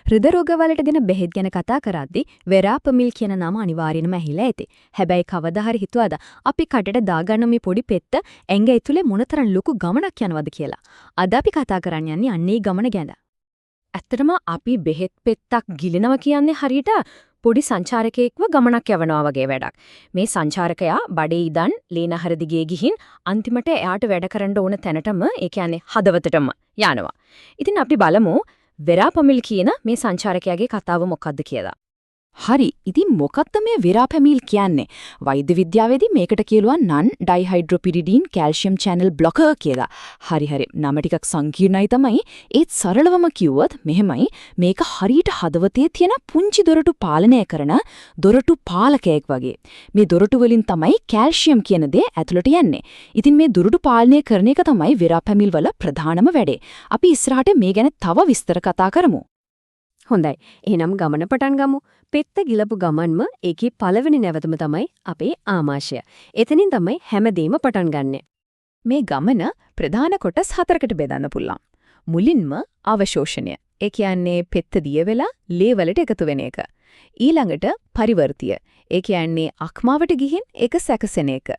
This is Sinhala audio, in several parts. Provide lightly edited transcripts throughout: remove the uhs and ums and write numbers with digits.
හෘද රෝගවලට ගැන බෙහෙත් ගැන කතා කරද්දී වෙරාපමිල් කියන නම අනිවාර්යෙන්ම ඇහිලා ඇති. හැබැයි කවදා හරි හිතුවද අපි කටට දාගන්න මේ පොඩි පෙත්ත ඇඟ ඇතුලේ මොනතරම් ලොකු ගමනක් යනවද කියලා. අද අපි කතා කරන්න යන්නේ අන්නේ ගමන ගැන. ඇත්තටම අපි බෙහෙත් පෙත්තක් ගිලිනවා කියන්නේ හරියට පොඩි සංචාරකයෙක්ව ගමනක් යවනවා වගේ වැඩක්. මේ සංචාරකයා බඩේ ඉඳන් ලේනහර දිගේ ගිහින් අන්තිමට එයාට වැඩ කරන්න ඕන තැනටම ඒ කියන්නේ හදවතටම යනවා. ඉතින් අපි බලමු වෙරාපමිල් කියන මේ සංචාරකයාගේ කතාව මොකක්ද කියලා. හරි. ඉතින් මොකක්ද මේ වෙරාපමිල් කියන්නේ? වෛද්‍ය විද්‍යාවේදී මේකට කියනවා non dihydropyridine calcium channel blocker කියලා. හරි. නම ටිකක් සංකීර්ණයි තමයි. ඒත් සරලවම කිව්වොත් මෙහෙමයි. මේක හරියට හදවතේ තියෙන පුංචි දොරටු පාලනය කරන දොරටු පාලකයෙක් වගේ. මේ දොරටු වලින් තමයි කැල්සියම් කියන දේ ඇතුළට යන්නේ. ඉතින් මේ දොරටු පාලනය කරන එක තමයි වෙරාපමිල් වල ප්‍රධානම වැඩේ. අපි ඉස්සරහට මේ ගැන තව විස්තර කතා කරමු. හොඳයි. එහෙනම් ගමන පටන් ගමු. පෙත්ත ගිලපු ගමන්ම ඒකේ පළවෙනි නැවතම තමයි අපේ ආමාශය. එතනින් තමයි හැමදේම පටන් ගන්නෙ. මේ ගමන ප්‍රධාන කොටස් 4කට බෙදන්න පුළුවන්. මුලින්ම අවශෝෂණය. ඒ කියන්නේ පෙත්ත දිය වෙලා ලේ වලට එකතු වෙන එක. ඊළඟට පරිවර්තිය. ඒ කියන්නේ අක්මාවට ගිහින් ඒක සැකසෙන එක.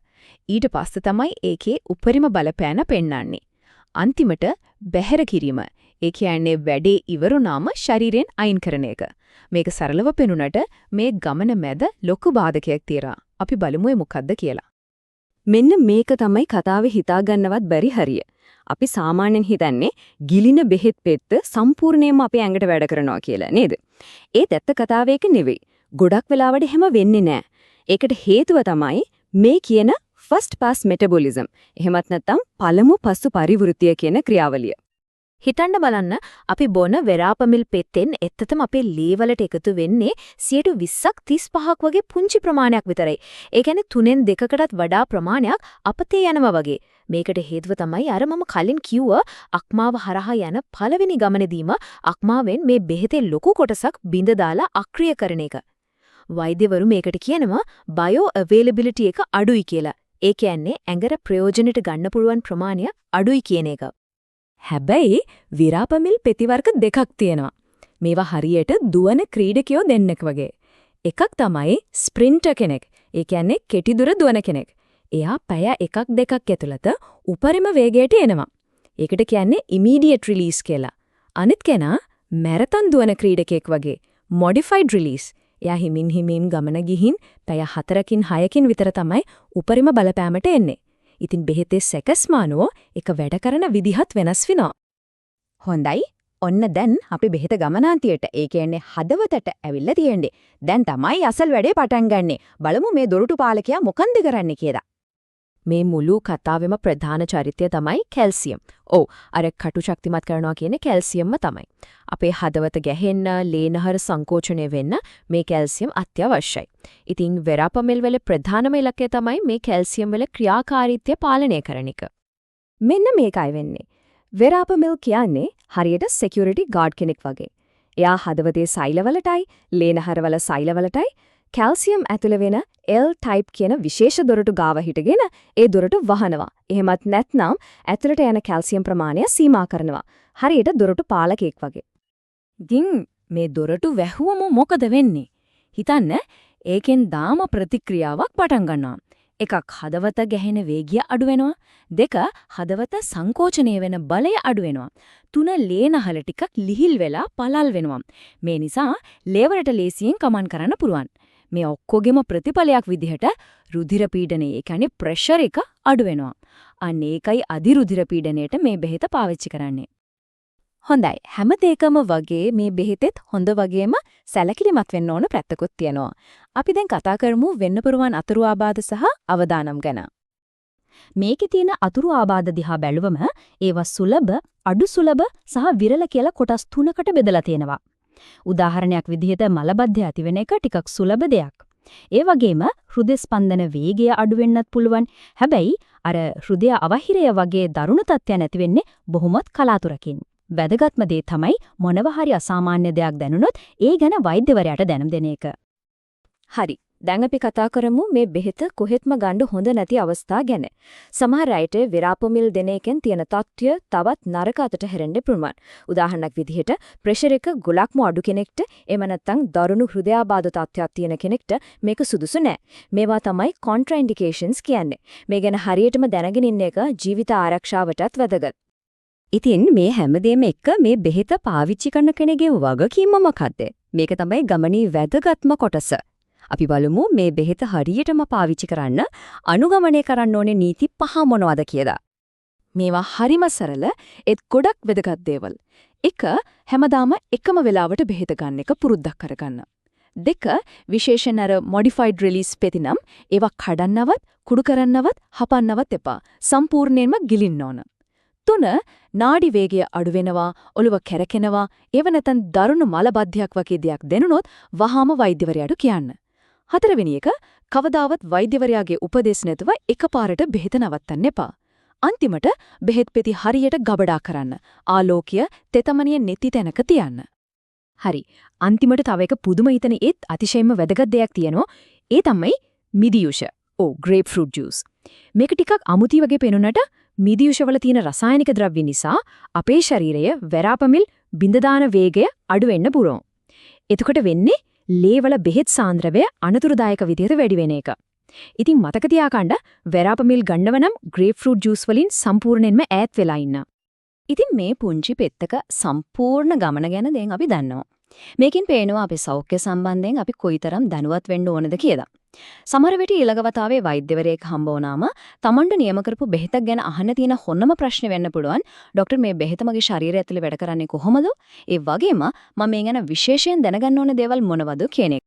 ඊට පස්සේ තමයි ඒකේ උපරිම බලපෑන පෙන්වන්නේ. අන්තිමට බැහැර කිරීම. ඒ කියන්නේ වැඩේ ඉවරුනාම ශරීරයෙන් අයින් කරන එක. මේක සරලව පෙනුනට මේ ගමන මැද ලොකු බාධකයක් තියලා. අපි බලමු ඒ මොකද්ද කියලා. මෙන්න මේක තමයි කතාවේ හිතා ගන්නවත් බැරි හරිය. අපි සාමාන්‍යයෙන් හිතන්නේ ගිලින බෙහෙත් පෙත්ත සම්පූර්ණයෙන්ම අපේ ඇඟට වැඩ කරනවා කියලා නේද? ඒත් ඇත්ත කතාව ඒක නෙවෙයි. ගොඩක් වෙලාවට එහෙම වෙන්නේ නැහැ. ඒකට හේතුව තමයි මේ කියන first pass metabolism. එහෙමත් නැත්නම් පළමු පසු පරිවෘතිය කියන ක්‍රියාවලිය. හිතන්න බලන්න අපි බොන වෙරාපමිල් පෙත්තෙන් ඇත්තටම අපේ ලේ වලට එකතු වෙන්නේ 20ක් 35ක් වගේ පුංචි ප්‍රමාණයක් විතරයි. ඒ කියන්නේ 3න් 2කටත් වඩා ප්‍රමාණයක් අපතේ යනවා වගේ. මේකට හේතුව තමයි අර මම කලින් කිව්ව අක්මාව හරහා යන පළවෙනි ගමනේදීම අක්මාවෙන් මේ බෙහෙතේ ලොකු කොටසක් බිඳ දාලා අක්‍රිය කරන එක. වෛද්‍යවරු මේකට කියනවා බයෝ අවේලබිලිටි එක අඩුයි කියලා. ඒ කියන්නේ ඇඟට ප්‍රයෝජනෙට ගන්න පුළුවන් ප්‍රමාණය අඩුයි කියන එක. හැබැයි විරාපමිල් පෙති වර්ග දෙකක් තියෙනවා. මේවා හරියට දුවන ක්‍රීඩකයෝ දෙන්නෙක් වගේ. එකක් තමයි ස්ප්‍රින්ටර් කෙනෙක්. ඒ කියන්නේ කෙටි දුර දුවන කෙනෙක්. එයා පැය 1 2ක් ඇතුළත උපරිම වේගයට එනවා. ඒකට කියන්නේ ඉමීඩියට් රිලීස් කියලා. අනිත් කෙනා මැරතන් දුවන ක්‍රීඩකයෙක් වගේ. Modified release. එයා හිමින් ගමන ගිහින් පැය 4කින් 6කින් විතර තමයි උපරිම බලපෑමට එන්නේ. ඉතින් බෙහෙතේ සැකස්මානුව එක වැඩ කරන විදිහත් වෙනස් වෙනවා. හොඳයි. ඔන්න දැන් අපි බෙහෙත ගමනාන්තියට ඒ කියන්නේ හදවතට ඇවිල්ලා තියෙන්නේ. දැන් තමයි අසල් වැඩේ පටන් ගන්නෙ. බලමු මේ දොරටු පාලකයා මොකන්ද කරන්නේ කියලා. මේ මුළු කතාවෙම ප්‍රධාන චරිතය තමයි කැල්සියම්. ඔව්, අර කටු ශක්තිමත් කරනවා කියන්නේ කැල්සියම්ම තමයි. අපේ හදවත ගැහෙන්න, ලේනහර සංකෝචනය වෙන්න මේ කැල්සියම් අත්‍යවශ්‍යයි. ඉතින් වෙරාපමිල් වල ප්‍රධානම ඉලක්කය තමයි මේ කැල්සියම් වල ක්‍රියාකාරීත්වය පාලනය කරන එක. මෙන්න මේකයි වෙන්නේ. වෙරාපමිල් කියන්නේ හරියට සිකියුරිටි ගාඩ් කෙනෙක් වගේ. එයා හදවතේ සෛලවලටයි, ලේනහරවල සෛලවලටයි කැල්සියම් ඇතුළ වෙන L type කියන විශේෂ දොරටු ගාව හිටගෙන ඒ දොරටු වහනවා. එහෙමත් නැත්නම් ඇතුළට යන කැල්සියම් ප්‍රමාණය සීමා කරනවා. හරියට දොරටු පාලකයෙක් වගේ. ඉතින් මේ දොරටු වැහුවම මොකද වෙන්නේ? හිතන්න ඒකෙන් දාම ප්‍රතික්‍රියාවක් පටන් ගන්නවා. එකක් හදවත ගැහෙන වේගය අඩු වෙනවා. දෙක හදවත සංකෝචනය වෙන බලය අඩු වෙනවා. තුන ලේනහල ටිකක් ලිහිල් වෙලා පළල් වෙනවා. මේ නිසා ලේවලට ලේසියෙන් කමන් කරන්න පුළුවන්. මේ ඔක්කොගෙම ප්‍රතිඵලයක් විදිහට රුධිර පීඩනය, ඒ කියන්නේ ප්‍රෙෂර් එක අඩු වෙනවා. අන්න ඒකයි අධිරුධිර පීඩනයට මේ බෙහෙත පාවිච්චි කරන්නේ. හොඳයි. හැම දෙයකම වගේ මේ බෙහෙතෙත් හොඳ වගේම සැලකිලිමත් වෙන්න ඕන පැත්තකුත් තියෙනවා. අපි දැන් කතා කරමු වෙන්න පුරුවන් අතුරු ආබාධ සහ අවදානම් ගැන. මේකේ තියෙන අතුරු ආබාධ දිහා බැලුවම ඒවා සුලභ, අඩු සුලභ සහ විරල කියලා කොටස් 3කට බෙදලා තියෙනවා. උදාහරණයක් විදිහට මලබද්ධය ඇතිවෙන එක ටිකක් සුලභ දෙයක්. ඒ වගේම හෘද ස්පන්දන වේගය අඩු වෙන්නත් පුළුවන්. හැබැයි අර හෘදය අවහිරය වගේ දරුණු තත්ත්වයන් ඇති වෙන්නේ බොහොමත් කලාතුරකින්. වැදගත්ම දේ තමයි මොනවා හරි අසාමාන්‍ය දෙයක් දැනුනොත් ඒ ගැන වෛද්‍යවරයාට දැනුම් දෙන එක. හරි. දැන් අපි කතා කරමු මේ බෙහෙත කොහෙත්ම ගන්න හොඳ නැති අවස්ථා ගැන. සමහර අයට විරාපමිල් දෙන එකෙන් තියෙන තත්ත්වය තවත් නරක අතට හැරෙන්න පුළුවන්. උදාහරණයක් විදිහට ප්‍රෙෂර් එක ගොඩක්ම අඩු කෙනෙක්ට එහෙම නැත්නම් දරුණු හෘදයාබාධ තත්ත්වයක් තියෙන කෙනෙක්ට මේක සුදුසු නෑ. මේවා තමයි කොන්ට්‍රාඉන්ඩිකේෂන්ස් කියන්නේ. මේ ගැන හරියටම දැනගෙන ඉන්න එක ජීවිත ආරක්ෂාවටත් වැදගත්. ඉතින් මේ හැමදේම එක්ක මේ බෙහෙත පාවිච්චි කරන කෙනෙක්ගේ වගකීම මොකක්ද? මේක තමයි ගමනේ වැදගත්ම කොටස. අපි බලමු මේ බෙහෙත හරියටම පාවිච්චි කරන්න අනුගමනය කරන්න ඕනේ නීති 5 මොනවද කියලා. මේවා හරිම සරල ඒත් ගොඩක් වැදගත් දේවල්. 1. හැමදාම එකම වෙලාවට බෙහෙත ගන්න එක පුරුද්දක් කරගන්න. 2. විශේෂයෙන් අර මොඩිෆයිඩ් රිලීස් පෙතිනම් ඒවා කඩන්නවත්, කුඩු කරන්නවත්, හපන්නවත් එපා. සම්පූර්ණයෙන්ම ගිලින්න ඕන. 3. නාඩි වේගය අඩු වෙනවා, ඔළුව කැරකෙනවා, ඒව නැතන් දරුණු මලබද්ධයක් වගේ දෙයක් දැනුනොත් වහාම වෛද්‍යවරයාට කියන්න. 4 වෙනි එක කවදාවත් වෛද්‍යවරයාගේ උපදෙස් නැතුව එකපාරට බෙහෙත නවත්තන්න එපා. අන්තිමට බෙහෙත් පෙති හරියට ගබඩා කරන්න. ආලෝකය තෙතමනිය නැති තැනක තියන්න. හරි. අන්තිමට තව එක පුදුම හිතන ඒත් අතිශයින්ම වැදගත් දෙයක් තියෙනවා. ඒ තමයි මිදියුෂ. Grape fruit juice. මේක ටිකක් අමුති වගේ පේනුනට මිදියුෂ වල තියෙන රසායනික ද්‍රව්‍ය නිසා අපේ ශරීරය වෙරාපමිල් බිඳ දාන වේගය අඩු වෙන්න පුරුම්. එතකොට වෙන්නේ ලේවල බෙහෙත් සාන්ද්‍රවය අනතුරුදායක විදිහට වැඩි වෙන එක. ඉතින් මතක තියාගන්න වෙරාපමිල් ගන්නව නම් ග්‍රේප් ෆෘට් ජූස් වලින් සම්පූර්ණයෙන්ම ඈත් වෙලා ඉන්න. ඉතින් මේ පුංචි පෙත්තක සම්පූර්ණ ගමන ගැන දැන් අපි දන්නවා. මේකෙන් පේනවා අපේ සෞඛ්‍ය සම්බන්ධයෙන් අපි කොයිතරම් දැනුවත් වෙන්න ඕනද කියලා. සමහර විට ඊළඟවතාවේ වෛද්‍යවරයෙක් හම්බ වුණාම තමන්ට නියම කරපු බෙහෙතක් ගැන අහන්න තියෙන හොන්නම ප්‍රශ්නේ වෙන්න පුළුවන්. ડોක්ටර් මේ බෙහෙත මගේ ශරීරය ඇතුලේ වැඩ කරන්නේ කොහොමද? ඒ වගේම මම මේ ගැන විශේෂයෙන් දැනගන්න ඕන දේවල් මොනවද කියන එක.